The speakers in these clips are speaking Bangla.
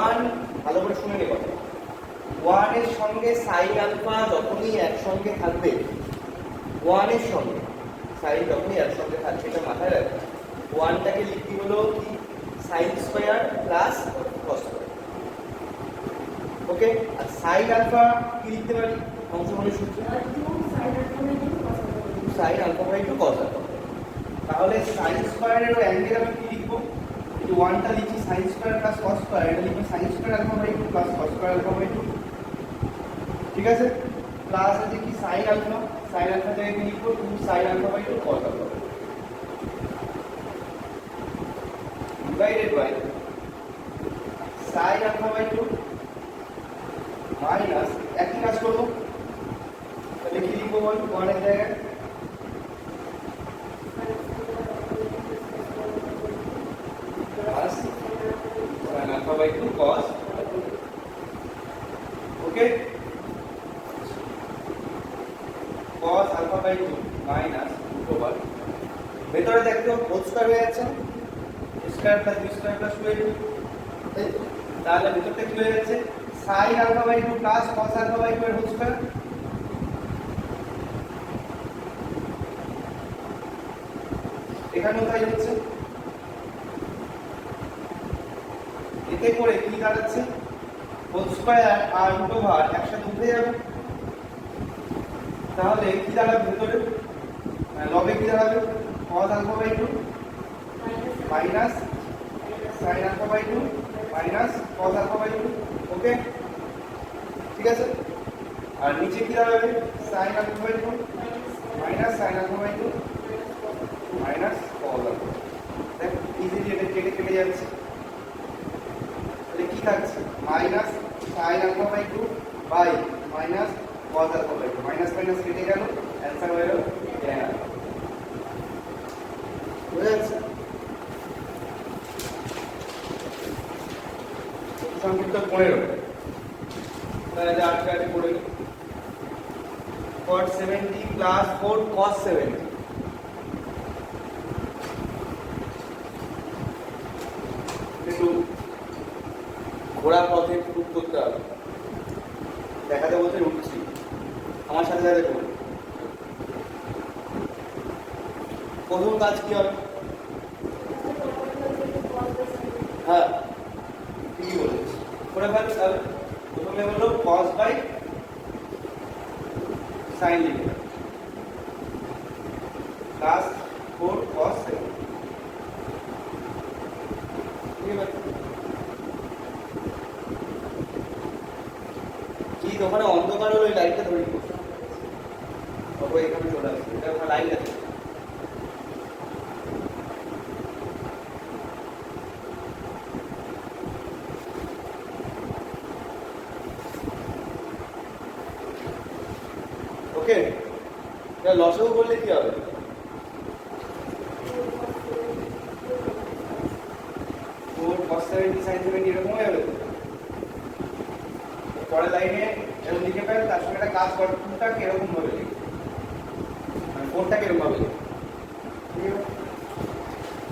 ওয়ান, ভালো করে শুনে নে কথা, ওয়ানের সঙ্গে সাইন আলফা যখনই একসঙ্গে থাকবে, ওয়ানের সঙ্গে সাইন যখনই একসঙ্গে থাকবে, এটা মাথায় রাখবে। ওয়ানটাকে লিখতে হলো কি sine square plus cos square. Okay, আর সাইন আলফা কি লিখতে পারি অংশগ্রহণের সূত্রে? Sine alpha by two cos alpha. তাহলে সাইন স্কোয়ারের অ্যাঙ্গেল আমি কি লিখবো? এই ওয়ানটা লিখি sine square plus cos square, এটা লিখবো sine square alpha by two plus cos square alpha by two. ঠিক আছে, প্লাস আছে কি সাইন আলফা, সাইন আলফা জায়গায় কি লিখবো? Two sine alpha by two cos alpha divided by sine alpha by two minus, একই কাজ করবো, তাহলে কি লিখবো বল ওয়ানের জায়গায়? sin alpha by 2 cos, okay, cos alpha by 2 minus root over, ভেতরে দেখো হোল স্কয়ার হয়ে যাচ্ছে, square plus B square plus 2ab, তাহলে ভেতরটা কি হয়ে যাচ্ছে? sin alpha by 2 plus cos alpha by 2 এর হোল স্কয়ার। এখানেও তাই হচ্ছে, এতে করে কি দাঁড়াচ্ছে? হোল স্কয়ার আর রুট ওভার একসাথে উঠে যাবে, তাহলে কি দাঁড়াবে ভেতরে? লবে কি দাঁড়াবে? cos alpha by 2 minus sin alpha by 2 minus cos alpha by 2। ওকে, ঠিক আছে, আর নিচে কি দাঁড়াবে? sin alpha by 2 minus sin alpha by 2 minus cos alpha। দেখ ইজিলি এটা কেটে কেটে যাচ্ছে, তাহলে কি থাকছে? Minus sin alpha by 2 by minus cos alpha by 2, minus minus কেটে গেল, অ্যান্সার হয়ে গেল tan alpha। বুঝা যাচ্ছে? সংখ্যাটা 15, তাহলে যা আটকে পড়ে cot 70 প্লাস 4 cos 70, একটু ঘোড়া পথে প্রুভ করতে হবে, দেখাতে বলতে উঠছি, আমার সাথে সাথে করুন। প্রথম কাজ কি হবে? হ্যাঁ ঠিকই বলেছি, করে ফেলতে হবে। প্রথমে বললো cos বাই sin লিখবে প্লাস 4 cos 7, ঠিক আছে? কি ওখানে অন্ধকার হলো, ওই লাইটটা ধরে দিচ্ছি, তবে এখানে চলে আসছে, এটা ওখানে লাইট আছে। ওকে, এটা লসও করলে কি হবে? 4 cos 70 sin 70 এরকম হয়ে যাবে। পরের লাইনে এরকম লিখে ফেল, তার সঙ্গে একটা কাজ কর, টুটাকে এরকম ভাবে লিখ, মানে ফোরটাকে এরকম ভাবে লিখ, ঠিক আছে?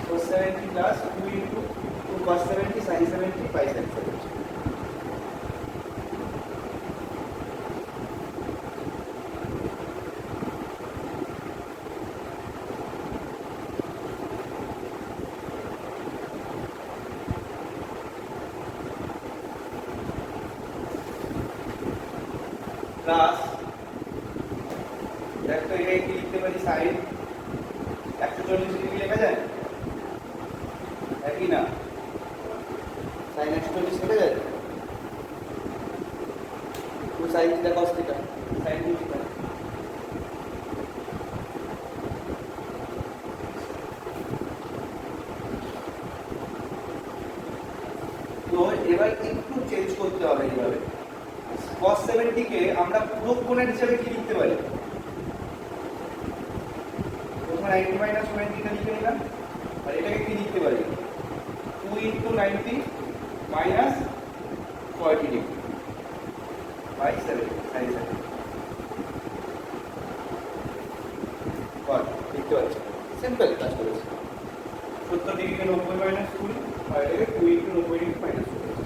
cos 70 plus 2 into 2 cos 70 sin 70 by sin 70। Plus দেখ তো এটা কি লিখতে পারি? সাইন 140 ডিগ্রি লেখা যায়, একই না? সাইন 140 লেখা যায়, তো sine theta cos theta sine theta. তো এবার একটু চেঞ্জ করতে হবে, এইভাবে cos 70 কে আমরা পুরো কোণের হিসেবে কি লিখতে পারি? প্রথমে 90 মাইনাস 20 টা লিখে নিলাম, আর এটাকে কি লিখতে পারি? 2 into 90 minus 40 degree by 7 sin 7। But লিখতে পারছি, সিম্পল কাজ করেছি। 70 ডিগ্রিকে 90 মাইনাস 20, আর এটাকে 2 ইনটু 90 ডিগ্রি মাইনাস 20।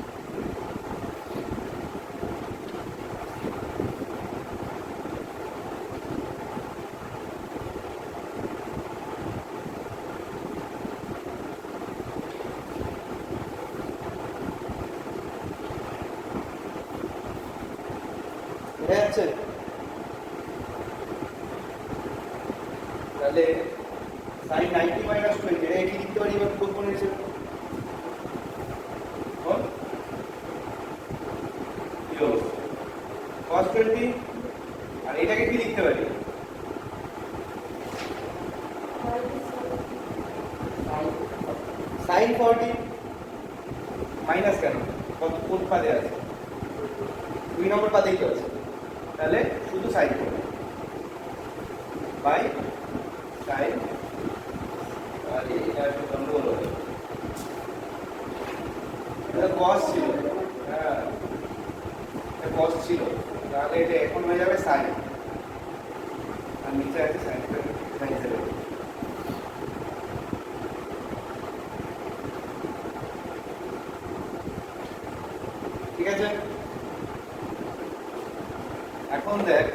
বোঝা যাচ্ছে? তাহলে sin 90 মাইনাস 20 এটা কি লিখতে পারি? এবার কোন হিসেবে cos 20 আর এটাকে কি লিখতে পারি? sin 40 মাইনাস কেন? কোন পাদে আছে? 2 নম্বর পাদেই তো আছে। তাহলে শুধু sin 40 বাই sin, আর এটা একটু গন্ডগোল হবে, এটা cos ছিল, হ্যাঁ এটা cos ছিল, তাহলে এটা এখন হয়ে যাবে sin, আর নিচে আছে sin 7। ঠিক আছে? এখন দেখ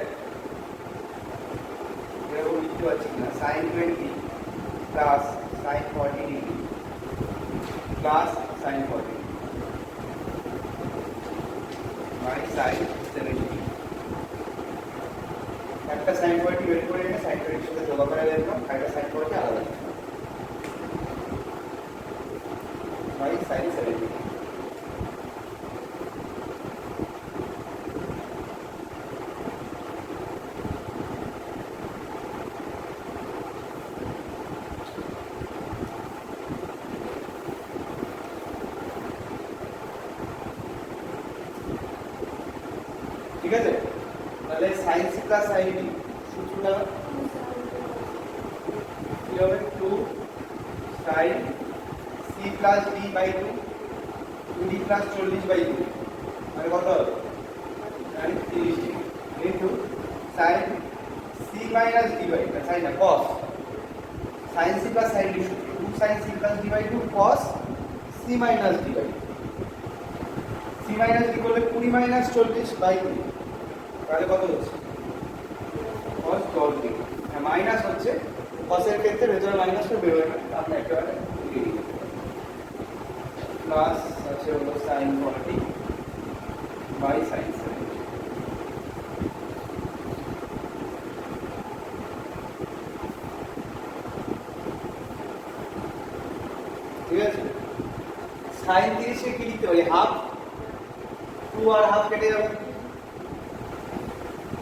এরকম লিখতে পারছি না, sin 20 plus sin 40 degree plus sin 40 by sin 70। একটা sin 40 বের করে এনে sin 40 এর সাথে যোগ করে দেখলাম, আর একটা sin 40 আলাদা বাই sin 70। ঠিক আছে? তাহলে sin c plus sin d সূত্রটা কি হবে? 2 sin c plus d by 2 2d plus 40 by 2 মানে কত হবে? 30 degree into sin c minus d by sin না cos sin c plus sin d সূত্র 2 sin c plus d by 2 cos c minus d by 2। c minus d করলে 20 মাইনাস 40 বাই 2, তাহলে কত হচ্ছে? cos 12 degree. হ্যাঁ মাইনাস হচ্ছে, cos এর ক্ষেত্রে ভেতরে মাইনাসটা বের হয় না, আপনি একেবারে লিখে দিন। প্লাস আছে হলো sin 40 বাই sin 70। ঠিক আছে? sin 30 কে কি লিখতে পারি? হাফ, 2 আর হাফ কেটে যাবে,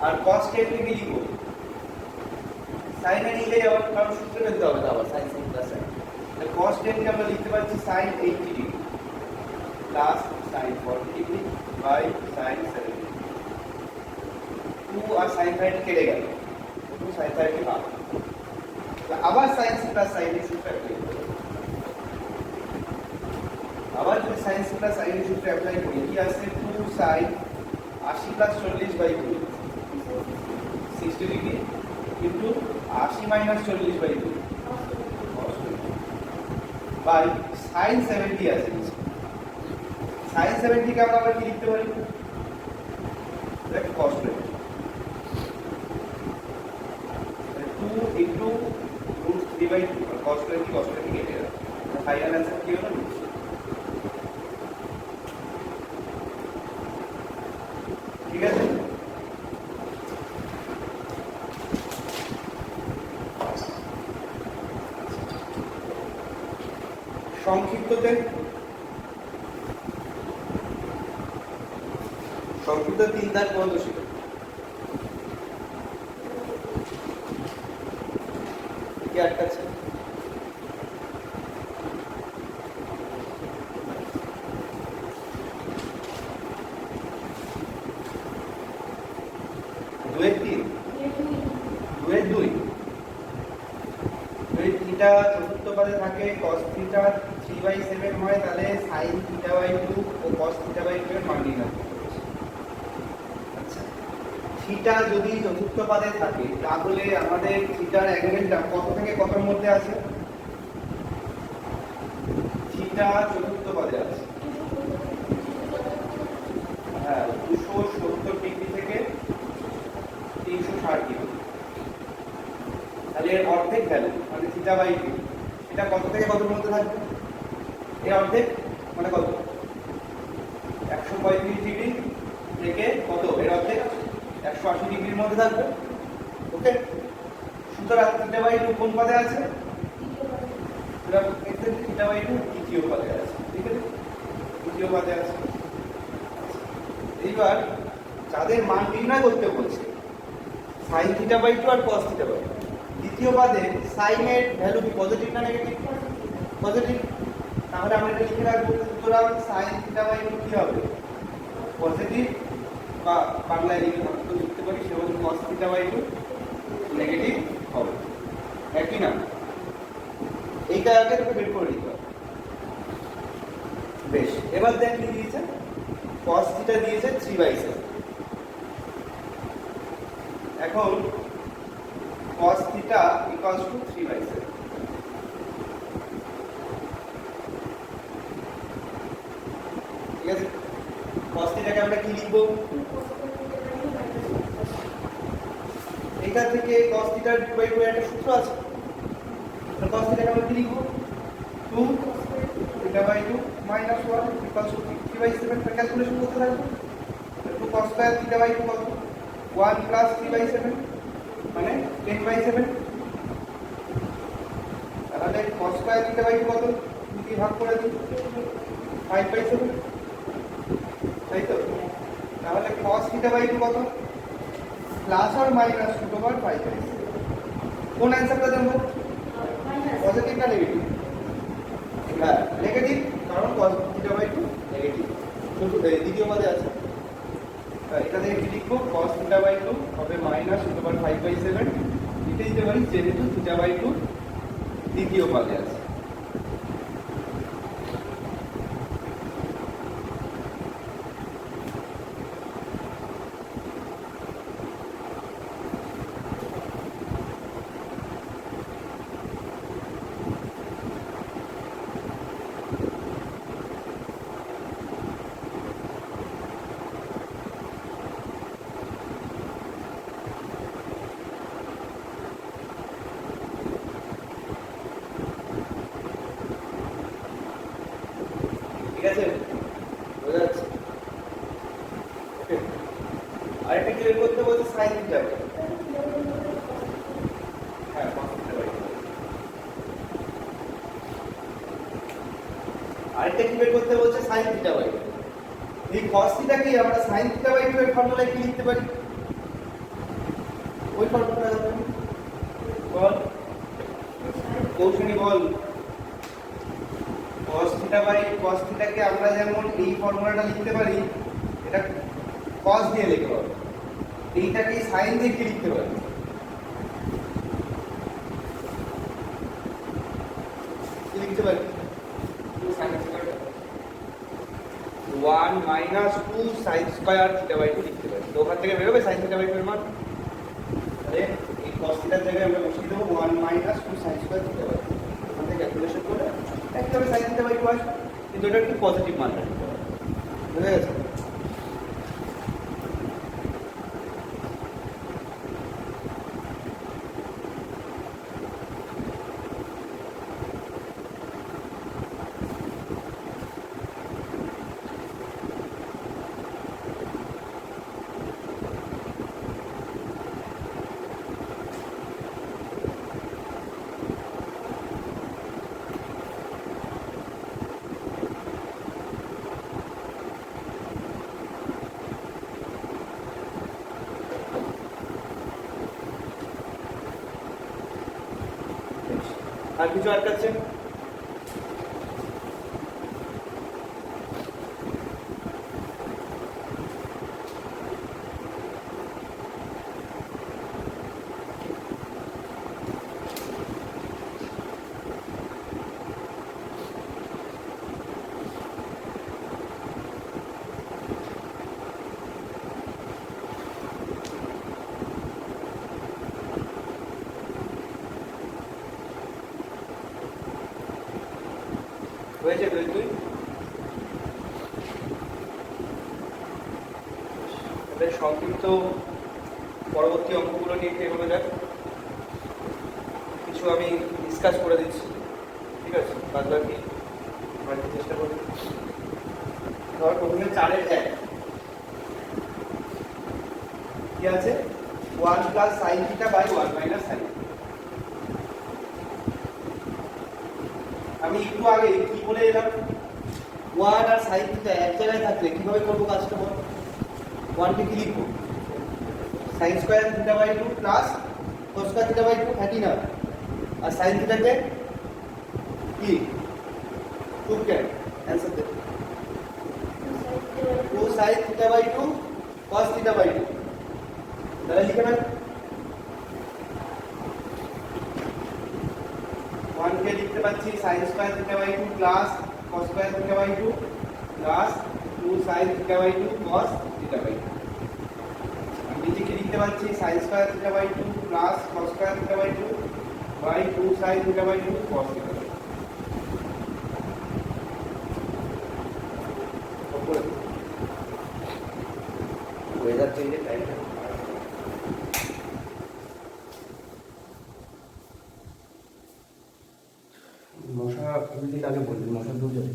আর cos কে কি লিখবো? sin এ নিলে আবার কারণ সূত্র ফেলতে হবে, তো আবার sin c প্লাস sin, তাহলে cos 10 কে আমরা লিখতে পারছি sin 80 degree plus sin 40 degree by sin 70। 2 আর sin 30 কেটে গেল, 2 sin 30 হাফ, আবার sin c প্লাস sin এর সূত্র অ্যাপ্লাই করব। আবার যদি sin c প্লাস sin এর সূত্র অ্যাপ্লাই করি, কি আসছে? 2 sin 80 plus 40 by 2 60 degree into 80 minus 40 by 2 by sin 70 আছে। sin 70 কে আমরা কি লিখতে পারি? দেখ cos 20 2 ইনটু √3 বাই 2 আর cos 20 কেটে গেল, ফাইনাল অ্যান্সার কি হলো? ঠিক আছে? সংক্ষিপ্ততে সংক্ষিপ্ত 3 দাগ পর্যন্ত ছিল। কি একটা আছে? দুয়ের 3 দুয়ের 2 যদি থিটা চতুর্থ পদে থাকে cos থিটা 3/7 হয়, তাহলে sin থিটা বাই 2 ও cos থিটা বাই 2 এর মান নির্ণয় করতে হবে। আচ্ছা, থিটা যদি চতুর্থ পদে থাকে তাহলে আমাদের থিটার অ্যাঙ্গেলটা কত থেকে কতর মধ্যে আছে? থিটা চতুর্থ পদে আছে, হ্যাঁ 270 ডিগ্রি থেকে 360 ডিগ্রি। তাহলে এর অর্ধেক ভ্যালু মানে থিটা বাই 2 এটা কত থেকে কতর মধ্যে থাকবে? এর অর্ধেক মানে কত? 135 ডিগ্রি থেকে কত? এর অর্ধেক 180 ডিগ্রির মধ্যে থাকবে। ওকে, সুতরাং থিটা বাই 2 কোন পদে আছে? সুতরাং এখানে থিটা বাই 2 দ্বিতীয় পদে আছে। ঠিক আছে, দ্বিতীয় পদে আছে। এইবার যাদের মান নির্ণয় করতে বলছে sin থিটা বাই 2 আর cos থিটা বাই 2, দ্বিতীয় পদে sin এর ভ্যালু কি পজিটিভ না নেগেটিভ? পজিটিভ। তাহলে আমরা এটা লিখে রাখবো, সুতরাং sin থিটা বাই 2 কি হবে? পজিটিভ, বা বাংলায় লিখতে পারি সেভাবে cos থিটা বাই 2 নেগেটিভ হবে। একই না? এইটা আগে তোকে বের করে নিতে হবে। বেশ, এবার দেখ কি দিয়েছে। cos থিটা দিয়েছে 3/7। এখন cos থিটা ইকুয়ালস টু 3/7। ঠিক আছে, cos থিটাকে আমরা কি লিখবো? এইটা থেকে cos থিটা বাই 2 এর একটা সূত্র আছে। তো cos থিটাকে আমরা কি লিখবো? 2 theta by 2 minus 1 equals to 3/7। Calculation করতে থাকবো। 2 cos স্কয়ার থিটা বাই 2 কত? 1 প্লাস 3/7 মানে 10/7। তাহলে cos স্কয়ার থিটা বাই 2 কত? 2 দিয়ে ভাগ করে দিই, 5/7। তাই তো? তাহলে cos থিটা বাই 2 কত? প্লাস আর মাইনাস √ 5/7। কোন অ্যানসারটা দেবো? পজিটিভ না নেগেটিভ? হ্যাঁ, নেগেটিভ, কারণ cos থিটা বাই 2 নেগেটিভ। শুধু দ্বিতীয় পদে আছে। এটা থেকে কি লিখবো? cos থিটা বাই 2 হবে মাইনাস √ 5/7। এটা দিতে পারি যেহেতু থিটা বাই 2 দ্বিতীয় পদে আছে। ঠিক আছে, বোঝা যাচ্ছে? আরেকটা কি বের করতে বলছে? sin থিটা বাই, হ্যাঁ cos থিটা বাই। আরেকটা কি বের করতে বলছে? sin theta by. এই cos থিটাকে আমরা sin থিটা বাই 2 এর ফর্মুলায় কি লিখতে পারি? ওই ফর্মুলা বল, কৌশলী বল। cos থিটা বাই cos থিটাকে আমরা যেমন এই ফর্মুলাটা লিখতে পারি, এটা cos দিয়ে লিখতে পারি। এইটাকে sin দিয়ে কি লিখতে পারি? কি লিখতে পারি? 1 minus 2 sin square theta by 2 লিখতে পারি। তো ওখান থেকে বের হবে sin থিটা বাই 2 এর মান। তাহলে এই cos থিটার জায়গায় আমরা বসিয়ে দেবো 1 minus 2 sin square theta by 2। ওখান থেকে ক্যালকুলেশন করে একদম sin থিটা বাই 2 আসবে, কিন্তু এটা একটু পজিটিভ মান রাখতে হবে। বুঝা গেছে? আর কিছু আটকাচ্ছে? হয়েছে? তুই এদের সংক্ষিপ্ত পরবর্তী অঙ্কগুলো নিয়ে এগোনো যাক। কিছু আমি ডিসকাস করে দিচ্ছি, ঠিক আছে? বাদ বাকি বাড়িতে চেষ্টা করি। ধর প্রথমে 4-এর 1 কি আছে 1 plus sine theta by 1 minus sine. আমি একটু আগে কি বলে এলাম, 1 আর সাইন থিটা এক জায়গায় থাকলে কিভাবে করবো কাজটা বল? 1 কে কি লিখবো? Sine square theta by 2 plus cos square theta by 2, একই না? আর সাইন থিটাকে কি 2 কে आंसर दे 2 sin theta by 2 cos theta by 2 তাহলে লিখে না 1 কে লিখতে পাচ্ছি sin square theta by 2 plus cos square theta by 2 plus 2 sin theta by 2 cos theta by 2। আর নিচে কি লিখতে পাচ্ছি sin square theta by 2 plus cos square theta by 2 by 2 sin theta by 2 cos theta. Weather change time মশা এমনি আগে বলবেন মশা দূর যাবে।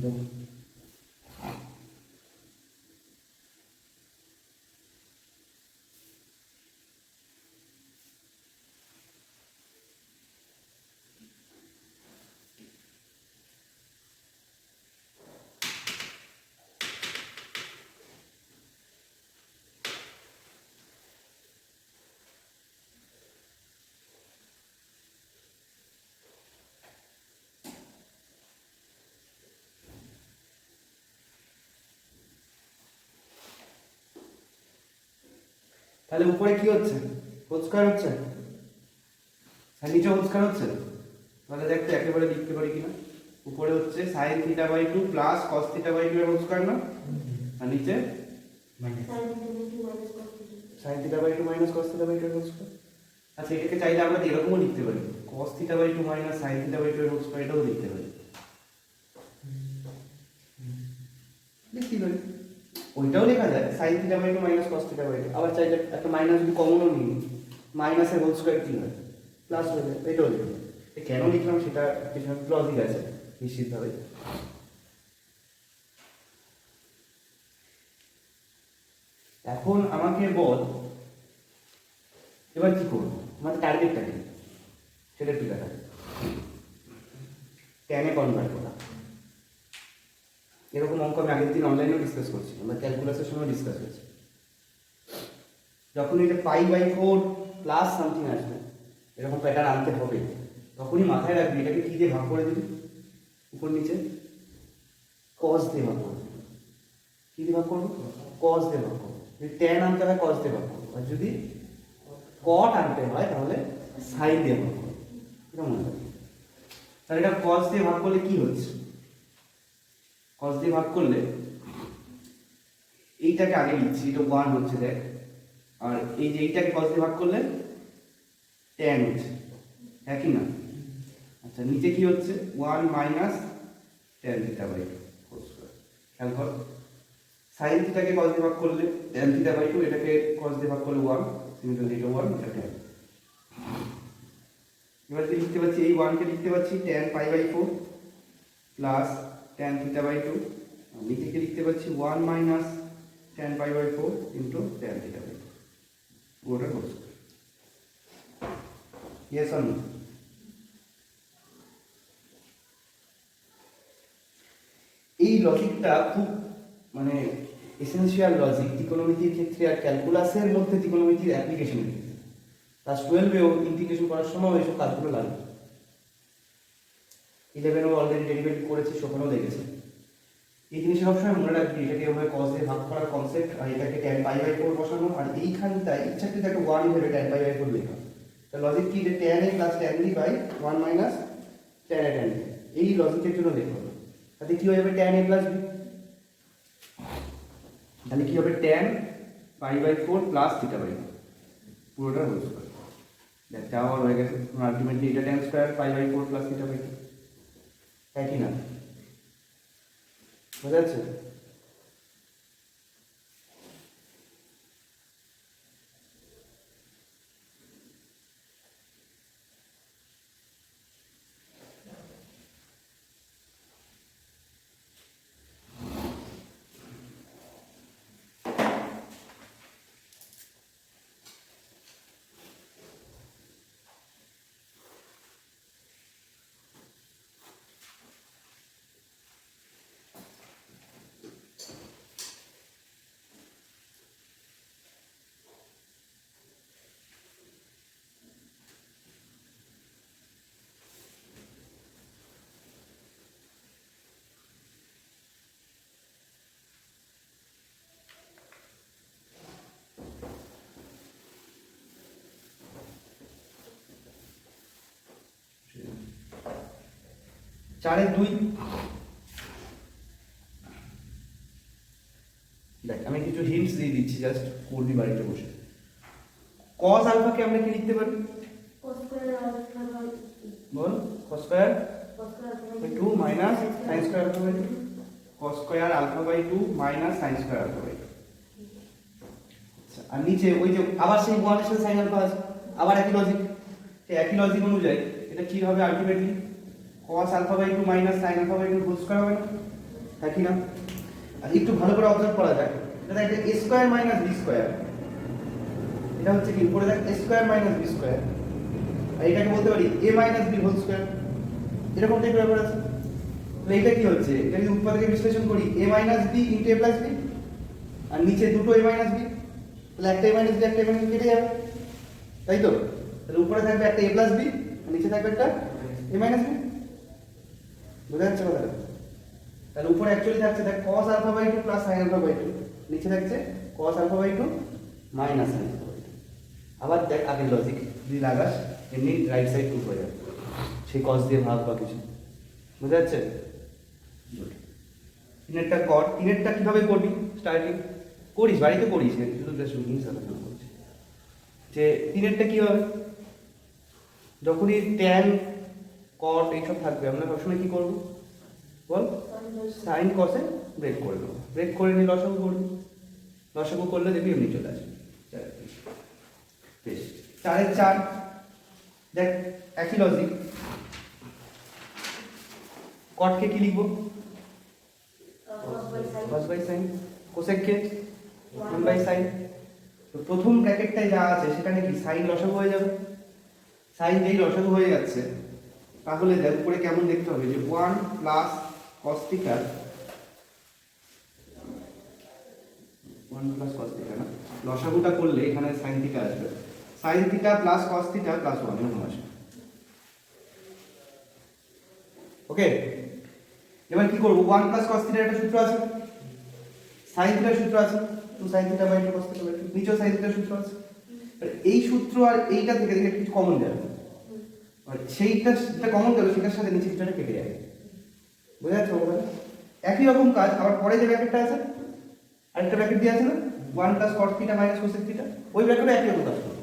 তাহলে উপরে কি হচ্ছে? হোল স্কয়ার হচ্ছে আর নিচে হোল স্কয়ার হচ্ছে। তাহলে দেখতে একেবারে লিখতে পারি কিনা, উপরে হচ্ছে sin theta by 2 plus cos theta by 2 এর হোল স্কয়ার না, আর নিচে sin theta by 2 minus cos theta by 2 এর হোল স্কয়ার। আচ্ছা এটাকে চাইলে আমরা এরকমও লিখতে পারি, cos theta by 2 minus sin theta by 2 এর হোল স্কয়ার, এটাও লিখতে পারি। লিখতে পারি, ওইটাও লেখা যায় sin theta by 2 minus cos theta by 2। আবার চাইলে একটা মাইনাস যদি কমনও নিই, মাইনাসের হোল স্কয়ার কি হয়? প্লাস হয়ে যায়, এটাও লিখতে। কেন লিখলাম সেটা পিছনে লজিক আছে নিশ্চিতভাবে। এখন আমাকে বল এবার কি করবো, আমার টার্গেটটা কি সেটা ঠিক আছে, টেনে কনভার্ট করা। এরকম অঙ্ক আমি আগের দিন অনলাইনেও ডিসকাস করছি, আমরা ক্যালকুলাসের সময় ডিসকাস হয়েছে। যখন এটা পাই বাই 4 প্লাস সামথিং আসবে, এরকম প্যাটার্ন আনতে হবে, তখনই মাথায় রাখবি এটাকে কি দিয়ে ভাগ করে দিবি, উপর নিচে cos দিয়ে ভাগ করবি। কি দিয়ে ভাগ করবো? cos দিয়ে ভাগ করবো। যদি tan আনতে হয় cos দিয়ে ভাগ করবো, আর যদি cot আনতে হয় তাহলে sin দিয়ে ভাগ করবো। এটা মনে রাখবি। তাহলে এটা cos দিয়ে ভাগ করলে কি হচ্ছে? cos দিয়ে ভাগ করলে এইটাকে আগে লিখছি, এটা 1 হচ্ছে দেখ, আর এই যে এইটাকে cos দিয়ে ভাগ করলে tan হচ্ছে, একই না? আচ্ছা নিচে কি হচ্ছে 1 minus tan theta by 2 whole square. খেয়াল কর, sin থিটাকে cos দিয়ে ভাগ করলে tan থিটা বাই 2, এটাকে cos দিয়ে ভাগ করলে 1, সিমিলারলি এটা 1, এটা tan। এবার কি লিখতে পাচ্ছি, এই 1 কে লিখতে পাচ্ছি tan pi by 4 plus tan theta by 2, আর নিচে কি লিখতে পাচ্ছি 1 minus tan pi by 4 into tan theta by 2 পুরোটা whole square. Yes or no? এই লজিকটা খুব মানে এসেনশিয়াল লজিক ত্রিকোণমিতির ক্ষেত্রে আর ক্যালকুলাসের মধ্যে ত্রিকোণমিতির অ্যাপ্লিকেশনের ক্ষেত্রে। ক্লাস 12এও ইন্টিগ্রেশন করার সময় এইসব কাজগুলো লাগে। 11এও অলরেডি ডেরিভেটিভ করেছি, সেখানেও দেখেছি। এই জিনিসটা সবসময় মনে রাখবি, এটাকে এভাবে cos দিয়ে ভাগ করার কনসেপ্ট, আর এটাকে tan পাই বাই 4 বসানো, আর এইখানটায় ইচ্ছাকৃত একটা 1 ভেবে tan পাই বাই 4 লেখা। তার লজিক কি, যে tan a plus tan b by 1 minus tan a tan b, এই লজিকের জন্য লেখা হলো। তাহলে কি হয়ে যাবে tan a প্লাস b, তাহলে কি হবে tan pi by 4 plus theta by 2 পুরোটা হোল স্কয়ার। দেখতে আবার হয়ে গেছে, আলটিমেটলি এটা tan square pi by 4 plus theta by 2, একই না? বোঝা যাচ্ছে? 4 2। দেখ আমি কিছু হিন্টস দিয়ে দিচ্ছি, জাস্ট করবি বাড়িতে বসে। cos আলফাকে আমরা কি লিখতে পারি? বল cos square by 2 minus sin square alpha by 2। cos square alpha by 2 minus sin square alpha by 2। আচ্ছা, আর নিচে ওই যে আবার সেই 1 এর সাথে sin আলফা আছে, আবার একই লজিক। সেই একই লজিক অনুযায়ী এটা কি হবে ultimately? cos alpha by 2 minus sin alpha by 2 whole square হবে না? তাই কি না? আর একটু ভালো করে অবজার্ভ করা যায়, এটা একটা a square minus b square, এটা হচ্ছে কি উপরে দেখ a square minus b square, আর এটাকে বলতে পারি a minus b whole square. এরকম টাইপের ব্যাপার আছে। তাহলে এটা কি হচ্ছে? এটা যদি উৎপাদকে বিশ্লেষণ করি a minus b into a plus b, আর নিচে দুটো a মাইনাস b, তাহলে একটা a মাইনাস b একটা a মাইনাস b কেটে যাবে, তাই তো? তাহলে উপরে থাকবে একটা a প্লাস b আর নিচে থাকবে একটা a মাইনাস b। বুঝা যাচ্ছে কথাটা? তাহলে উপরে অ্যাকচুয়ালি থাকছে দেখ cos alpha by 2 plus sin alpha by 2, নিচে থাকছে cos alpha by 2 minus sin alpha by 2। আবার দেখ আগের লজিক যদি লাগাস এমনি রাইট সাইড টু হয়ে যাবে, সেই cos দিয়ে ভাগ বা কিছু। বুঝা যাচ্ছে? তিনেরটা কর, তিনেরটা কিভাবে করবি? স্টার্টিং করিস, বাড়িতে করিস, শুধু জাস্ট হিন্টস আলোচনা করছি যে তিনেরটা কি হবে। যখনই ট্যান কট এইসব থাকবে আমরা সবসময় কি করবো বল? সাইন কসে ব্রেক করে নেবো, ব্রেক করে নিয়ে লসাগু করবি, লসাগু করলে দেখবি এমনি চলে আসবে। বেশ, 4 এর 4 দেখ একই লজিক। কটকে কি লিখবো? cos বাই sin, কোসেককে 1 বাই sin। তো প্রথম ব্র্যাকেটটায় যা আছে সেখানে কি sin লসাগু হয়ে যাবে। sin যেই লসাগু হয়ে যাচ্ছে তাহলে দেখ উপরে কেমন দেখতে হবে যে 1 plus cos theta, 1 plus cos theta না, লসাগুটা করলে এখানে sin থিটা আসবে, sin theta plus cos theta plus 1 এরকম আসবে। ওকে, এবার কি করব? 1 প্লাস cos থিটার একটা সূত্র আছে, sin থিটার সূত্র আছে 2 sin theta by 2 cos theta by 2, নিচেও sin থিটার সূত্র আছে। এই সূত্র আর এইটা থেকে দেখে কিছু কমন যাবে, আর সেইটা যেটা কমন গেল সেটার সাথে নিচে কিছুটা কেটে যাবে। বুঝা যাচ্ছে বলতে? একই রকম কাজ আবার পরে যে ব্র্যাকেটটা আছে আরেকটা ব্র্যাকেট দিয়ে আছে না 1 plus cos theta minus cosec theta, ওই ব্র্যাকেটে একই রকম কাজ করবে।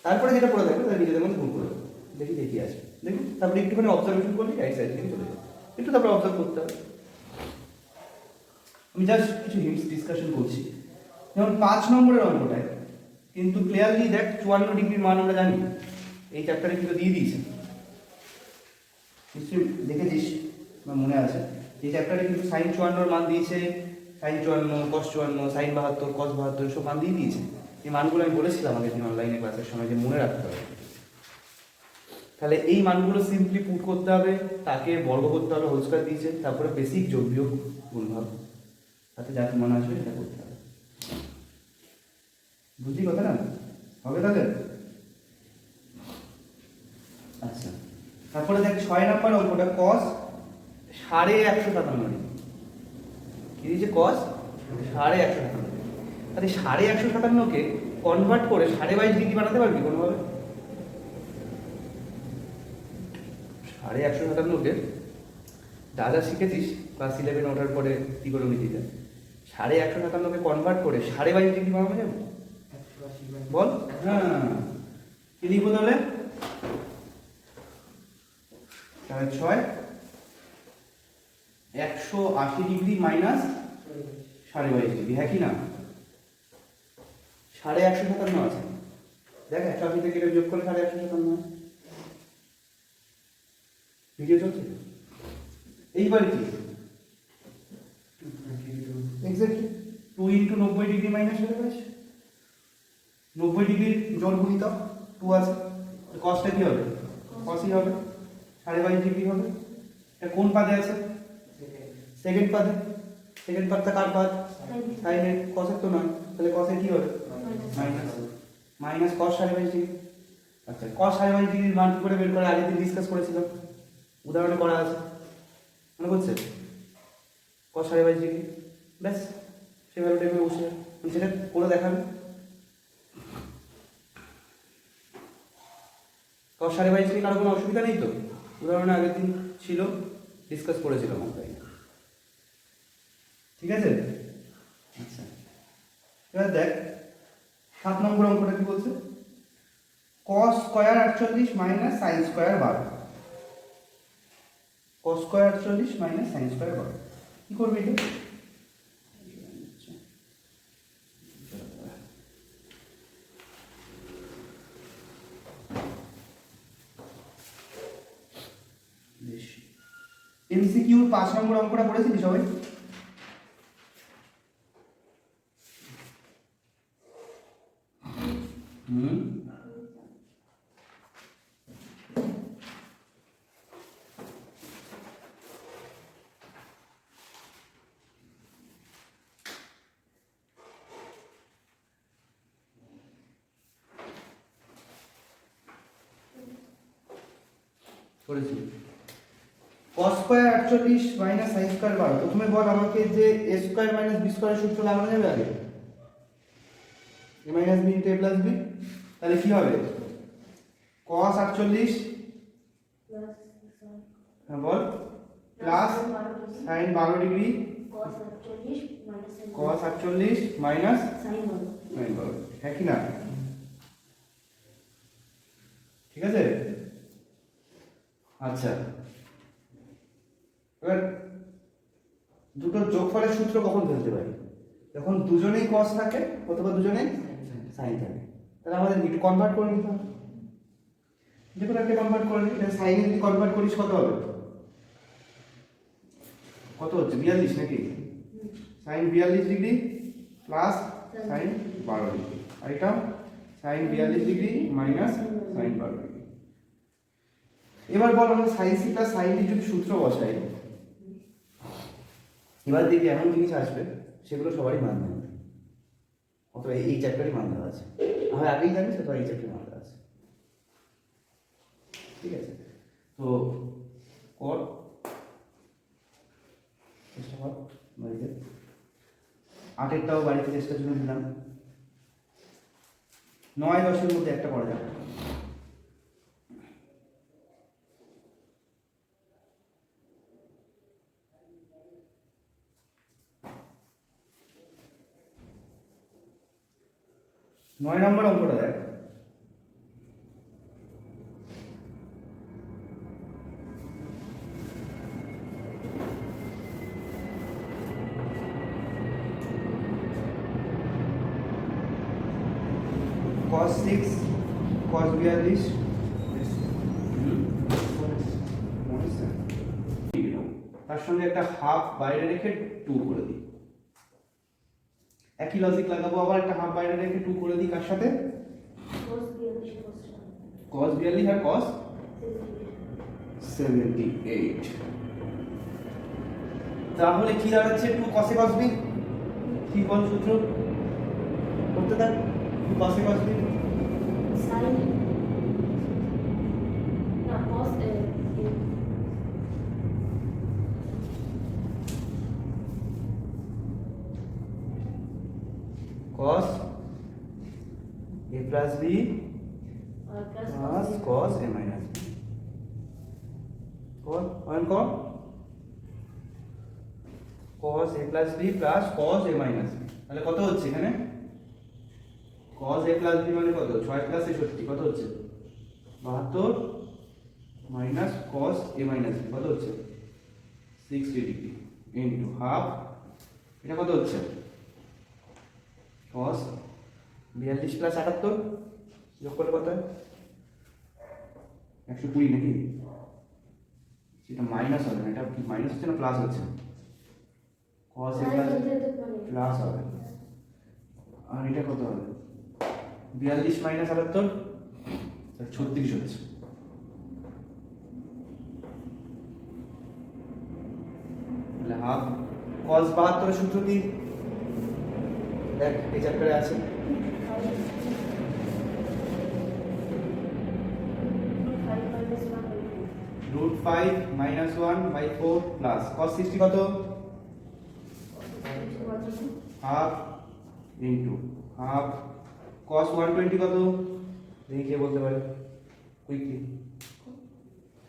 তারপরে যেটা পড়ে থাকবে তাহলে নিজেদের মধ্যে গুণ করে দেবো, দেখি দেখি আসবে, দেখি তারপরে একটুখানি অবজারভেশন করলে রাইট সাইড থেকে চলে যাবে, একটু তারপরে অবজার্ভ করতে হবে। আমি জাস্ট কিছু হিন্টস ডিসকাশন করছি। যেমন 5 নম্বরের অঙ্কটায় কিন্তু ক্লিয়ারলি দেখ 54 ডিগ্রির মান আমরা জানি, এই চ্যাপ্টারে কিন্তু দিয়ে দিয়েছে, নিশ্চয়ই দেখেছিস বা মনে আছে। এই চ্যাপ্টারে কিন্তু sin 54 এর মান দিয়েছে, sin 54 cos 54 sin 72 cos 72 সব মান দিয়ে দিয়েছে। এই মানগুলো আমি বলেছিলাম আগের দিন অনলাইনে ক্লাসের সময় যে মনে রাখতে হবে। তাহলে এই মানগুলো সিম্পলি পুট করতে হবে, তাকে বর্গ করতে হবে, হোল স্কয়ার দিয়েছে, তারপরে বেসিক যোগ বিয়োগ গুণভাগ, তাতে যা মান আসবে সেটা করতে হবে। বুঝলি কথা না? হবে তাহলে? আচ্ছা, তারপরে দেখ 6 নম্বর অঙ্কটা cos 157 কি দিয়েছে? cos 157। তাহলে 157কে কনভার্ট করে 22.5 ডিগ্রি বানাতে পারবি কোনোভাবে? 157কে যা যা শিখেছিস ক্লাস 11 ওঠার পরে ত্রিকোণমিতিতে, 157কে কনভার্ট করে 22.5 ডিগ্রি বানানো যাবে বল? হ্যাঁ, কি লিখবো তাহলে? 6 180 ডিগ্রি মাইনাস 22.5 ডিগ্রি, হ্যাঁ কি না? 157 আছে, দেখ 180 থেকে যোগ করলে 157। ভিডিও চলছে? এইবার কি এক্স্যাক্টলি 2 ইন্টু 90 ডিগ্রি মাইনাস 22, 90 ডিগ্রির জোর গুণিত 2 আছে, কসটা কি হবে? কসই হবে, 22.5 ডিগ্রি হবে। এটা কোন পাদে আছে? সেকেন্ড পাদে। সেকেন্ড পাদটা কার পাদ? সাইনের, কসের তো নয়, তাহলে কসের কি হবে? Minus, minus cos 22.5 degree. আচ্ছা, cos 22.5 ডিগ্রির মান কি করে বের করে আগের দিন ডিসকাস করেছিলাম, উদাহরণে করা আছে, মনে করছে? cos 22.5 ডিগ্রি, ব্যাস সেই ভ্যালুটা এখানে বসে যাবে, সেটা করে দেখাবে। cos 22.5 ডিগ্রি কারো কোনো অসুবিধা নেই তো? উদাহরণে আগের দিন ছিল। ডিসকাস করেছিলাম আমরা, ঠিক আছে? আচ্ছা, এবার দেখ 7 নম্বর অঙ্কটা কি বলছে, cos square 48 minus sin square 12, cos square 48 minus sin square 12, কি করবে এটা? এমসিকিউ 5 নম্বর অঙ্কটা পড়েছিলি সবাই? করেছি। cos square 48 minus sin square 12, প্রথমে বল আমাকে যে a স্কয়ার মাইনাস b স্কয়ারের সূত্র লাগানো যাবে আগে, a minus b into a plus b, তাহলে কি হবে? cos 48 হ্যাঁ বল plus sin 12 degree cos 48 minus sin 12, হ্যাঁ কি না? ঠিক আছে। আচ্ছা, এবার দুটো যোগফলের সূত্র কখন ফেলতে পারি? যখন দুজনেই cos থাকে অথবা দুজনেই sin থাকে, তাহলে আমাদের একটু কনভার্ট করে নিতে হবে, দেখুন একটা কনভার্ট করে নিই, তাহলে sin এ যদি কনভার্ট করিস কত হবে? কত হচ্ছে 42 নাকি? sin 42 degree plus sin 12 degree, আর এটা sin 42 degree minus sin 12 degree. এবার বল আমরা sin c plus sin d যদি সূত্র বসাই, এবার দেখি এমন জিনিস আসবে সেগুলো সবারই মান দেবে, অথবা এই চ্যাপ্টারই মান দেওয়া আছে, আমরা আগেই জানি সেটা এই চ্যাপ্টারে মান দেওয়া আছে, ঠিক আছে? তো কর চেষ্টা কর বাড়িতে, 8-এরটাও বাড়িতে চেষ্টার জন্য দিলাম, 9-10-এর মধ্যে একটা করা যাবে। নয় নম্বর অঙ্কটা দেখ, cos 6 cos 42 তার সঙ্গে একটা হাফ বাইরে রেখে 2 করে দিই, একই লজিক লাগাবো, আবার একটা হাফ বাইরে রেখে 2 করে দিই, কার সাথে? cos 42 আর cos 78, তাহলে কি দাঁড়াচ্ছে? 2 cos a cos b, কি বল সূত্র করতে দেন, 2 cos a cos b sin না cos a cos a plus b plus cos a minus b, cos a plus b plus cos a minus b, তাহলে কত হচ্ছে এখানে? cos a plus b মানে কত? 6 plus 61 কত হচ্ছে? 72 minus cos a minus b কত হচ্ছে? 60 ডিগ্রি ইনটু হাফ, এটা কত হচ্ছে? cos 42 প্লাস 78 যোগ করলে কত হয়? 120 নাকি? এটা মাইনাস হবে না, এটা কি মাইনাস হচ্ছে না প্লাস হচ্ছে? cos a প্লাস হবে, আর এটা কত হবে? 42 মাইনাস 78 36 হচ্ছে। তাহলে হাফ cos 72 এর সূত্র কি দেখ এই চ্যাপ্টারে আছে, √5 minus 1/4 plus cos 60 কত? হাফ ইনটু হাফ cos 120 কত? দেখি কে বলতে পারে কুইকলি,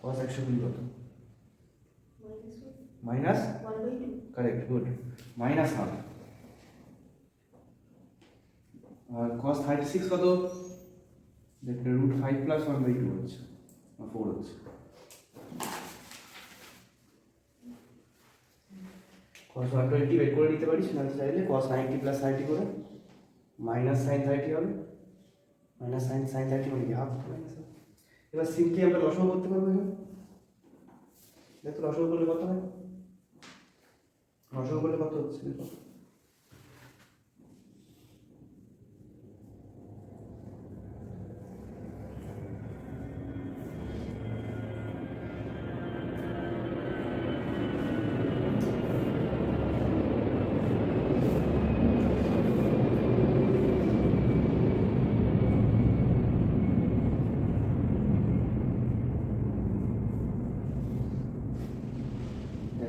cos 120 কত? Minus correct, good, minus half. আর cos 36 কত? দেখতে √5 প্লাস 1/2 হচ্ছে, না 4 হচ্ছে। cos 120 বের করে নিতে পারিস না চাইলে, cos 90 প্লাস 30 করে মাইনাস sin 30 হবে, মাইনাস sin 30 মানে কি হাফ মাইনাস। এবার সিম্পলি আমরা লসাগু করতে পারবো এখানে। দেখো লসাগু করলে কত হয়, লসাগু করলে কত হচ্ছে দেখো।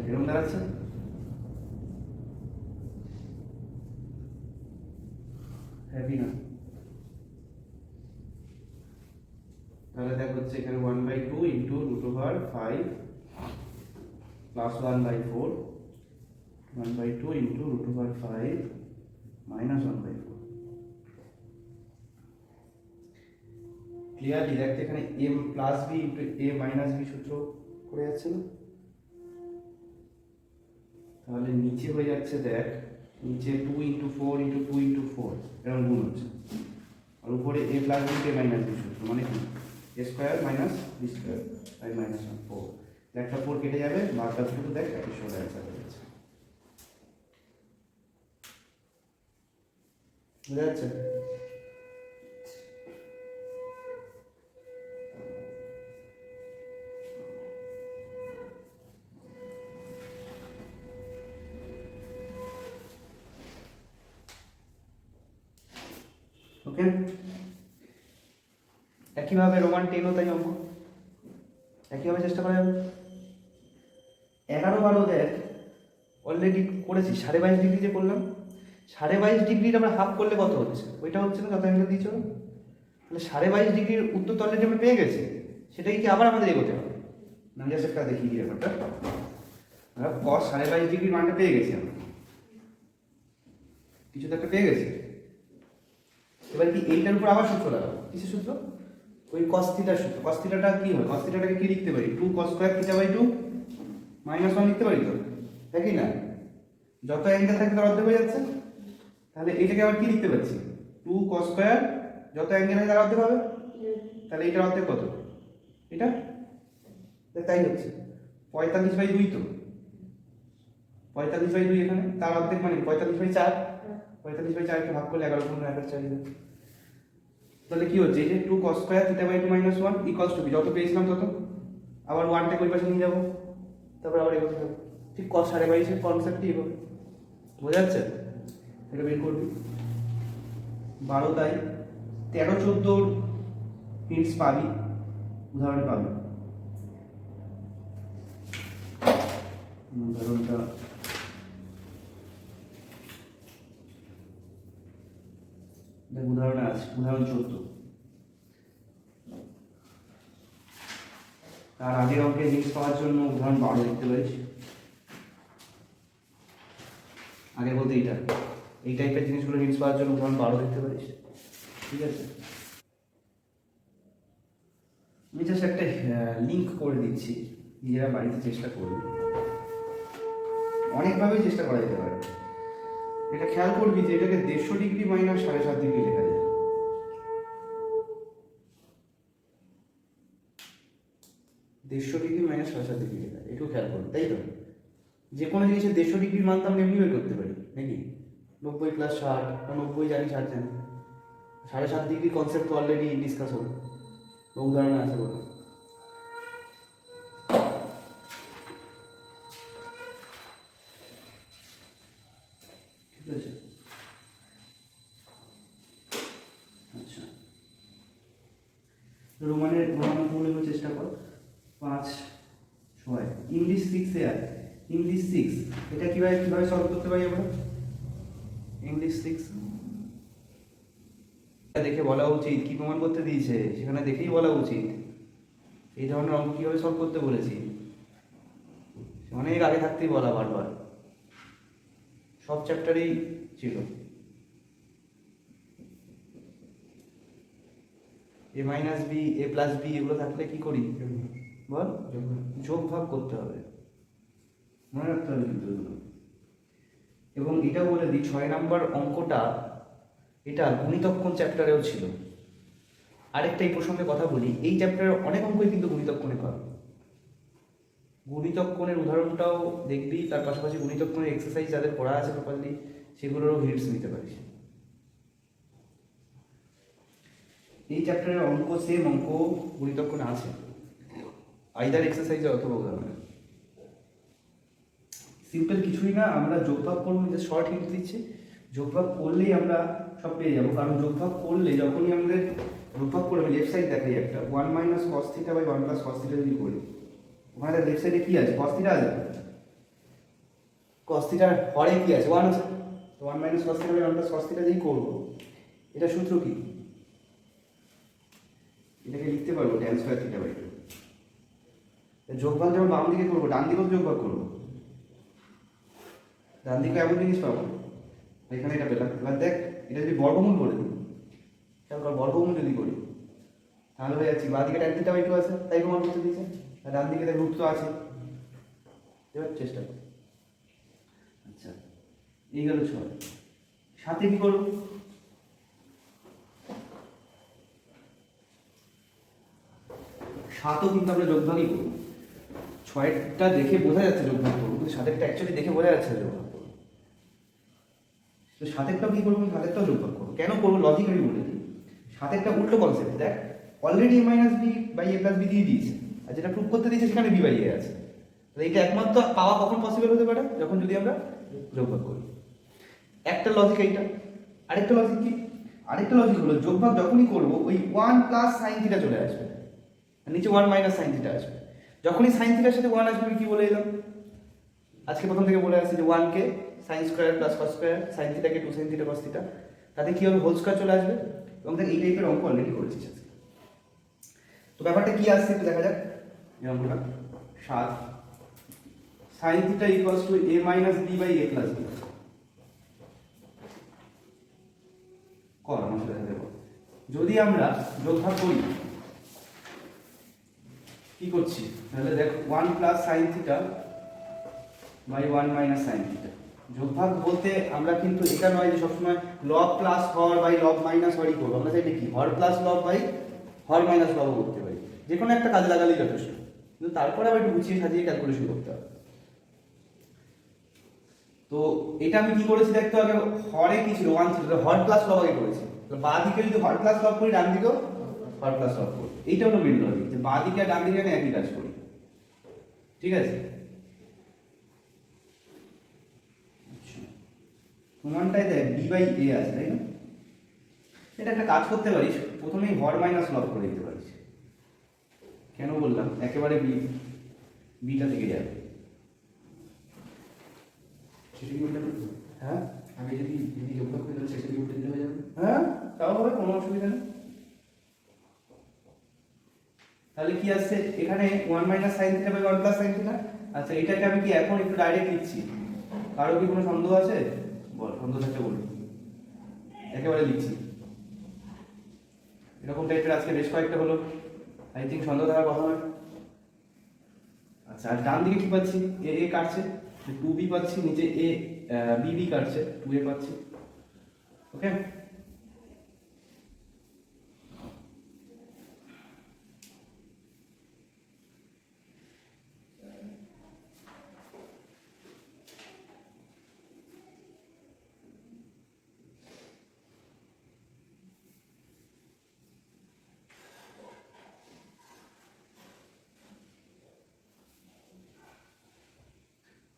এরকম দাঁড়াচ্ছে, হ্যাপি না? তাহলে দেখ হচ্ছে এখানে 1/2 into √5 plus 1/4, 1/2 into √5 minus 1/4। Clearly দেখতে এখানে m plus b into a minus b সূত্র করে যাচ্ছে না? তাহলে নিচে হয়ে যাচ্ছে, দেখ নিচে 2 ইন্টু 4 ইন্টু 2 ইন্টু 4 এরকম গুণ হচ্ছে, আর উপরে a plus b a minus b সূত্র মানে কি a square minus b square by minus 4। একটা 4 কেটে যাবে, বারটা শুধু দেখ একই সঙ্গে অ্যান্সার হয়ে যাচ্ছে। বুঝা যাচ্ছে? ওকে, একইভাবে রোমান 10 ও তাই অঙ্ক একইভাবে চেষ্টা করা যাবে। 11-12 দেখ অলরেডি করেছি, 22.5 ডিগ্রি যে করলাম, 22.5 ডিগ্রির আমরা হাফ করলে কত হচ্ছে, ওইটা হচ্ছে না যত অ্যাঙ্গেল দিয়েছ। তাহলে 22.5 ডিগ্রির উত্তর তো অলরেডি আমরা পেয়ে গেছি, সেটাই কি আবার আমাদের এগোতে হবে? আমি জাস্ট একটা দেখিয়ে দিই ব্যাপারটা। আমরা cos 22.5 ডিগ্রির মানটা পেয়ে গেছি, আমরা কিছু তো একটা পেয়ে গেছি। এবার কি এইটার উপর আবার সূত্র লাগাবো, কিসের সূত্র? ওই cos থিটার সূত্র। cos থিটাটা কি হয়, cos থিটাটাকে কি লিখতে পারি? 2 cos square theta by 2 minus 1 লিখতে পারি তো, দেখি না? যত অ্যাঙ্গেল থাকে তার অর্ধেক হয়ে যাচ্ছে। তাহলে এটাকে আবার কি লিখতে পাচ্ছি? 2 cos স্কয়ার, যত অ্যাঙ্গেল হয় তার অর্ধেক হবে। তাহলে এটার অর্ধেক কত? এটা তাই হচ্ছে 45/2 তো, 45/2 এখানে, তার অর্ধেক মানে 45/4, 45/4 কে ভাগ করলে 11/4। তাহলে কি হচ্ছে, এই যে 2 cos square theta by 2 minus 1 equals to কি, যত পেয়েছিলাম তত, আবার 1টাকে ওই পাশে নিয়ে যাবো, তারপর আবার এগোতে হবে। ঠিক cos 22.5 এর কনসেপ্টই এভাবে বোঝা যাচ্ছে। এটা বের করবি 12 তাই 13-14 হিন্টস পাবি, উদাহরণ পাবি। উদাহরণটা দেখ, উদাহরণ আছে, উদাহরণ 14। তার আগের অঙ্কে হিন্টস পাওয়ার জন্য উদাহরণ 12 লিখতে পারিস। আগে বলতে এই টাইপের জিনিসগুলো হিন্টস পাওয়ার জন্য উদাহরণ 12 লিখতে পারিস, ঠিক আছে? আমি জাস্ট একটা লিঙ্ক করে দিচ্ছি, নিজেরা বাড়িতে চেষ্টা করবি, অনেকভাবেই চেষ্টা করা যেতে পারে। এটা খেয়াল করবি যে এটাকে 150 ডিগ্রি মাইনাস 7.5 ডিগ্রি লেখা যায়। 150 ডিগ্রি মাইনাস 7.5 ডিগ্রি লেখা, একটু খেয়াল করবি, তাই তো? যে কোনো জিনিসের 150 ডিগ্রির মান তো আমরা এমনি বের করতে পারি নাকি, 90 প্লাস 60 বা 90 জানি 60 জানি, 7.5 ডিগ্রি কনসেপ্ট তো অলরেডি ডিসকাস হলো, উদাহরণে আছে বলো। ঠিক আছে, আচ্ছা রোমানের চেষ্টা কর। 5-6 ইংলিশ 6 এ আছে, ইংলিশ 6 এটা কিভাবে সলভ করতে পারি আমরা? ইংলিশ 6 দেখে বলা উচিত, কি প্রমাণ করতে দিয়েছে সেখানে দেখেই বলা উচিত। এই ধরনের অঙ্ক কিভাবে সলভ করতে বলেছি অনেক আগে থাকতেই বলা বারবার, সব চ্যাপ্টারেই ছিল। এ মাইনাস বি, এ প্লাস বি এগুলো থাকলে কি করি বল, যোগ ভাগ করতে হবে, মনে রাখতে হবে কিন্তু এগুলো। এবং এটাও বলে দিই 6 নম্বর অঙ্কটা এটা গুণিতক কোণ চ্যাপ্টারেও ছিল। আরেকটা এই প্রসঙ্গে কথা বলি, এই চ্যাপ্টারের অনেক অঙ্কই কিন্তু গুণিতক কোণে পাবে। গুণিতক কোণের উদাহরণটাও দেখবি, তার পাশাপাশি গুণিতক কোণের এক্সারসাইজ যাদের পড়া আছে প্রপারলি সেগুলোরও হিটস নিতে পারিস। এই চ্যাপ্টারের অঙ্ক সেম অঙ্ক গুণিতক কোণে আছে, আইদার এক্সারসাইজে অথবা উদাহরণে। সিম্পল কিছুই না, আমরা যোগভাগ করবো, যে শর্ট হিন্ট দিচ্ছে, যোগভাগ করলেই আমরা সব পেয়ে যাবো। কারণ যোগভাগ করলে যখনই আমাদের যোগভাগ করে আমি লেফট সাইড দেখাই একটা 1 minus cos theta by 1 plus cos theta যদি করি, ওখানে লেফট সাইডে কি আছে, কস থিটা আছে, কস থিটার হরে কি আছে, 1 আছে, তো 1 minus cos theta by 1 plus cos theta যেই করবো, এটা সূত্র কি, এটাকে লিখতে পারবো ট্যান স্কয়ার থিটা বাই 2। যোগভাগ যখন বাম দিকে করবো, ডান দিকেও যোগভাগ করবো, ডান দিকে এমন জিনিস পাবো, এখানে এটা পেলাম। এবার দেখ এটা যদি বর্গমূল করে দিই, খেয়াল কর বর্গমূল যদি করি তাহলে হয়ে যাচ্ছে, বাঁ দিকে ট্যান থিটা বাই 2 আছে তাই প্রমাণ করতে দিয়েছে, আর ডান দিকে দেখ রুট তো আছে। এবার চেষ্টা কর। আচ্ছা এই গেল 6, সাথে কি করবো, সাতও কিন্তু আমরা যোগভাগই করবো। 6টা দেখে বোঝা যাচ্ছে যোগভাগ করবো, কিন্তু সাতেরটা অ্যাকচুয়ালি দেখে বোঝা যাচ্ছে না যোগভাগ করবো। তো সাতেরটাও কি করবো, সাতেরটাও যোগভাগ করবো। কেন করবো লজিক আমি বলে দিই। সাতেরটা উল্টো কনসেপ্ট, দেখ already A minus B by A plus B দিয়ে দিয়েছে, আর যেটা প্রুভ করতে দিয়েছে সেখানে বি বাই এ আছে। তো এইটা একমাত্র পাওয়া কখন পসিবল হতে পারে, যখন যদি আমরা যোগভাগ করি। একটা লজিক এইটা। আরেকটা লজিক কি, আরেকটা লজিক হলো যোগভাগ যখনই করবো ওই 1 প্লাস সাইন থিটা চলে আসবে, নিচে 1 মাইনাস সাইন থিটা আসবে। যখনই সাইন থিটার সাথে 1 আসবে, কি বলে এলাম আজকে প্রথম থেকে বলে আসছি যে 1 কে sine square plus cos square, sine থিটাকে 2 সাইন থিটা কস থিটা, তাতে কি হবে হোল স্কয়ার চলে আসবে। এবং দেখ এই টাইপের অঙ্ক অলরেডি করেছিস আজকে। তো ব্যাপারটা কি আসছে একটু দেখা যাক। এই অঙ্কটা 7 sine theta equals to a minus b by a plus b। কর আমার সাথে দেখো, যদি আমরা যোগভাগ করি কি করছি, তাহলে দেখ 1 plus sine theta by 1 minus sine theta. যোগভাগ বলতে আমরা কিন্তু এটা নয় যে সবসময় লব প্লাস হর বাই লব মাইনাস হরই করবো, আমরা চাইলে কি হর প্লাস লব বাই হর মাইনাস লবও করতে পারি, যে কোনো একটা কাজে লাগালেই যথেষ্ট। কিন্তু তারপরে আবার একটু গুছিয়ে সাজিয়ে ক্যালকুলেশন করতে হবে। তো এটা আমি কি করেছি দেখতে হবে, হরে কি ছিল 1 ছিল, হর প্লাস লব আগে করেছি। তো বাঁ দিকে যদি হর প্লাস লব করি, ডান দিকেও হর প্লাস লব করি। এইটা হলো মেন লজিক, যে বাঁ দিকে আর ডান দিকে আমি একই কাজ করি। ঠিক আছে, প্রমাণটাই দেখ বি বাই এ আছে তাই না। এটা একটা কাজ করতে পারিস, প্রথমেই হর মাইনাস লব করে দিতে পারিস। কেন বললাম, একেবারে বিটা থেকে যাবে। সেটা কি উল্টা করবো? হ্যাঁ আমি যদি যোগভাগ করি তাহলে সেটা কি উল্টে দিলে হয়ে যাবে? হ্যাঁ তাও হবে, কোনো অসুবিধা নেই। তাহলে কি আসছে এখানে 1 minus sine theta by 1 plus sine theta. আচ্ছা এটাকে আমি কি এখন একটু ডাইরেক্ট লিখছি, কারো কি কোনো সন্দেহ আছে বল, সন্দেহ থাকলে বলুন, একেবারে লিখছি। এরকম টাইপের আজকে বেশ কয়েকটা হলো, আই থিঙ্ক সন্দেহ থাকার কথা নয়। আচ্ছা আর ডান দিকে কি পাচ্ছি, এ এ কাটছে, 2b পাচ্ছি, নিচে এ বি বি কাটছে, 2a পাচ্ছি। ওকে,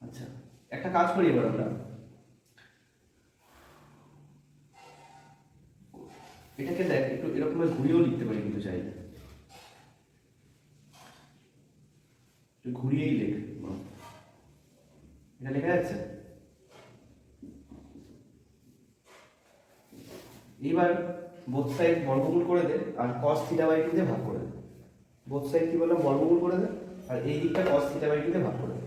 আচ্ছা একটা কাজ করি এবার আমরা, এটাকে দেখ একটু এরকম ঘুরিয়েও লিখতে পারি কিন্তু চাইলে, একটু ঘুরিয়েই লেখ। এটা লেখা যাচ্ছে। এবার বোথ সাইড বর্গমূল করে দে, আর cos থিটা বাই 2 দিয়ে ভাগ করে দে। বোথ সাইড কি বললাম, বর্গমূল করে দে, আর এই দিকটা cos থিটা বাই 2 দিয়ে ভাগ করে দে।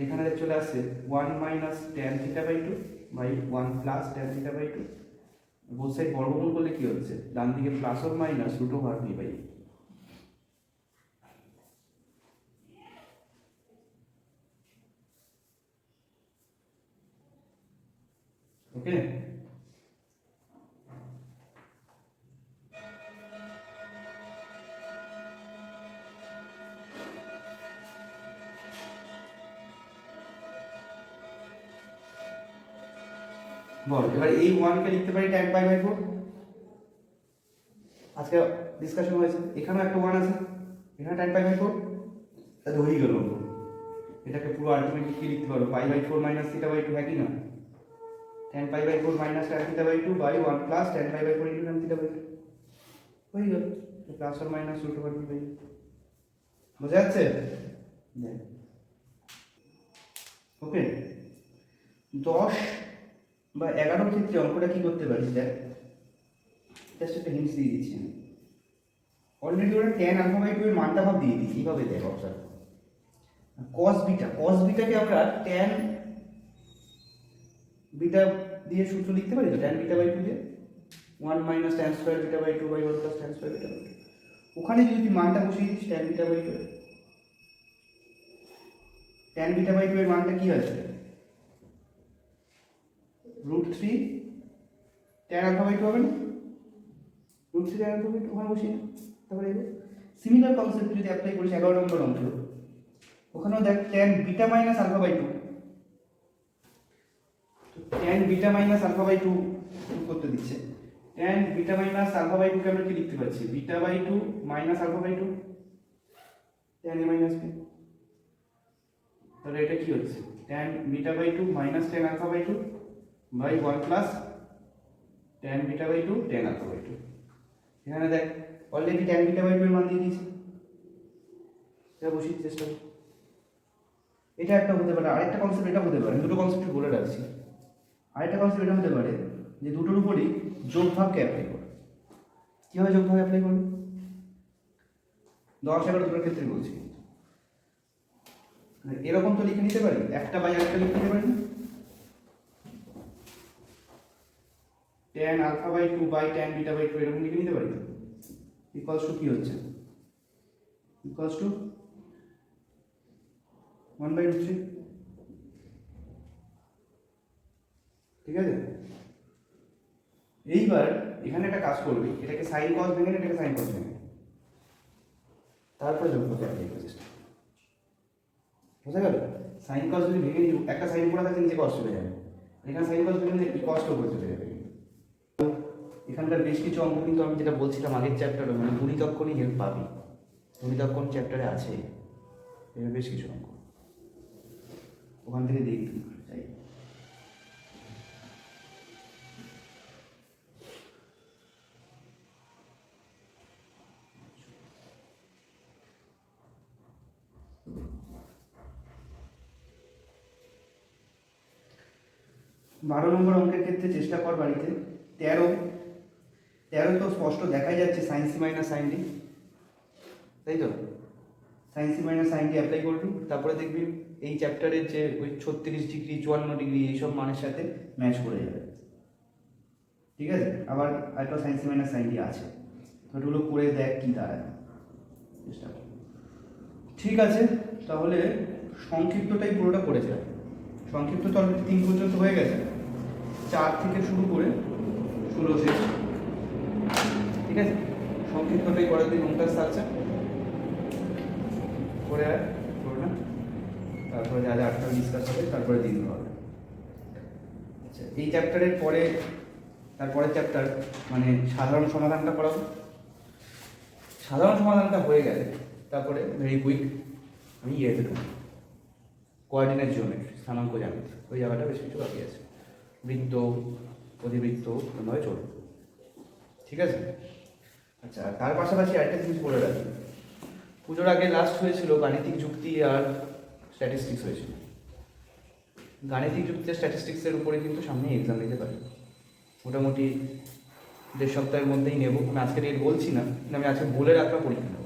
এখানে চলে আসছে 1 minus tan theta by 2 by 1 plus tan theta by 2। Both side বর্গমূল করলে কি হচ্ছে, ডান দিকে plus or minus root over V by. Okay, বল এবার এই 1 কে লিখতে পারি tan পাই বাই 4। আজকে ডিসকাশন হয়েছে, এখানেও একটা 1 আছে, এখানে tan পাই বাই 4, তাহলে হয়ে গেল। এটাকে পুরো আলটিমেটলি কি লিখতে পারো, pi by 4 minus theta by 2, হ্যাঁ কি না? tan pi by 4 minus tan theta by 2 by 1 plus tan pi by 4 into tan theta by 2 হয়ে গেল। Plus or minus root over V by. বোঝা যাচ্ছে? ওকে, 10 বা 11 ক্ষেত্রে অঙ্কটা কি করতে পারি, দেখ জাস্ট একটা হিন্টস দিয়ে দিচ্ছি আমি। অলরেডি ওরা tan আলফা বাই 2 এর মানটা ভাব দিয়ে দিচ্ছি, এইভাবে দেখ অবজার্ভ। cos বিটাকে আমরা tan বিটা দিয়ে সূত্র লিখতে পারি তো, tan বিটা বাই 2 দিয়ে 1 minus tan square beta by 2 by 1 plus tan square beta by 2। ওখানে যদি তুই মানটা বসিয়ে দিস tan beta by 2, tan beta by 2 এর মানটা কি আসবে, √3 tan আলফা বাই 2 হবে না, √3 tan আলফা বাই 2 ওখানে বসিয়ে। তারপরে সিমিলার কনসেপ্ট যদি অ্যাপ্লাই করিস 11 নম্বর অঙ্ক, ওখানেও দেখ tan beta minus alpha by 2, tan beta minus alpha by 2 করতে দিচ্ছে। tan beta minus alpha by 2 কে আমরা কি লিখতে পাচ্ছি, beta by 2 minus alpha by 2 tan a minus b। তাহলে এটা কি হচ্ছে, tan beta by 2 minus tan alpha by 2 by 1 plus tan beta by 2 tan alpha by 2। এখানে দেখ অলরেডি tan বিটা বাই 2 এর মান দিয়ে দিয়েছি, এটা বসিয়ে চেষ্টা কর। এটা একটা হতে পারে, আরেকটা কনসেপ্ট এটা হতে পারে, দুটো কনসেপ্ট বলে রাখছি। আরেকটা কনসেপ্ট এটা হতে পারে যে দুটোর উপরই যোগভাগকে অ্যাপ্লাই করো। কীভাবে যোগভাগ অ্যাপ্লাই করবে, 10 11 দুটোর ক্ষেত্রে বলছি। এরকম তো লিখে নিতে পারি, একটা বাই আরেকটা লিখে নিতে পারি না, tan alpha by 2 by tan beta by 2 এরকম লিখে নিতে পারি তো। ইকুয়ালস টু কি হচ্ছে, ইকুয়ালস টু 1/3। ঠিক আছে, এইবার এখানে একটা কাজ করবি, এটাকে সাইন কস ভেঙে নে, এটাকে সাইন কস ভেঙে, তারপরে যোগ করতে হবে এই চেষ্টা। বুঝা গেল? সাইন কস যদি ভেঙে নিই, একটা সাইন পড়া থাকে নিচে কস চলে যাবে, এখানে সাইন কস ভেঙে নিলে কষ্ট করে চলে যাবে। এখানকার বেশ কিছু অঙ্ক কিন্তু আমি যেটা বলছিলাম আগের চ্যাপ্টারে, মানে গুণিতক্ষণই হেল্প পাবি, গুণিতক্ষণ চ্যাপ্টারে আছে এর বেশ কিছু অঙ্ক, ওখান থেকে দেখবি। তাই 12 নম্বর অঙ্কের ক্ষেত্রে চেষ্টা কর বাড়িতে। 13 তো স্পষ্ট দেখাই যাচ্ছে sine C minus sine D, তাই তো? Sine C minus sine D apply করবি, তারপরে দেখবি এই চ্যাপ্টারের যে ওই 36 ডিগ্রি 54 ডিগ্রি এইসব মানের সাথে ম্যাচ করে যাবে। ঠিক আছে, আবার আরেকটা sine C minus sine D আছে, তো ওগুলো করে দেখ কি দাঁড়ায়, চেষ্টা কর। ঠিক আছে, তাহলে সংক্ষিপ্তটাই পুরোটা করে যায়। সংক্ষিপ্ত তো অলরেডি 3 পর্যন্ত হয়ে গেছে, 4 থেকে শুরু করে 16 শেষ। ঠিক আছে, সংক্ষিপ্তটাই করে দিই, নোটটা স্ট্রাকচার করে আর করো না, তারপরে যা যা আটটা ডিসকাস হবে তারপরে দিন হবে। আচ্ছা, এই চ্যাপ্টারের পরে তারপরের চ্যাপ্টার মানে সাধারণ সমাধানটা করাবো। সাধারণ সমাধানটা হয়ে গেলে তারপরে ভেরি কুইক আমি ইয়েতে ঢুকবো, কোঅর্ডিনেট জিওমেট্রি, স্থানাঙ্ক জ্যামিতি, ওই জায়গাটা বেশ কিছু বাকি আছে, বৃত্ত অধিবৃত্ত এভাবে চলবে। ঠিক আছে, আচ্ছা তার পাশাপাশি আরেকটা জিনিস বলে রাখি, পুজোর আগে লাস্ট হয়েছিল গাণিতিক যুক্তি আর স্ট্যাটিস্টিক্স হয়েছিল। গাণিতিক যুক্তি আর স্ট্যাটিস্টিক্সের উপরে কিন্তু সামনে এক্সাম দিতে পারি, মোটামুটি 1.5 সপ্তাহের মধ্যেই নেব। আমি আজকে ডেট বলছি না, কিন্তু আমি আজকে বলে রাখা পরীক্ষা নেব,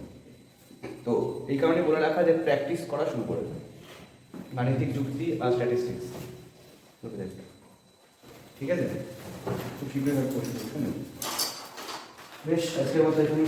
তো এই কারণে বলে রাখা যে প্র্যাকটিস করা শুরু করে দেবে। গাণিতিক যুক্তি আর স্ট্যাটিস্টিক্স ঠিক আছে খুব শীঘ্রই করতে বেশ আজকের মতো এখানে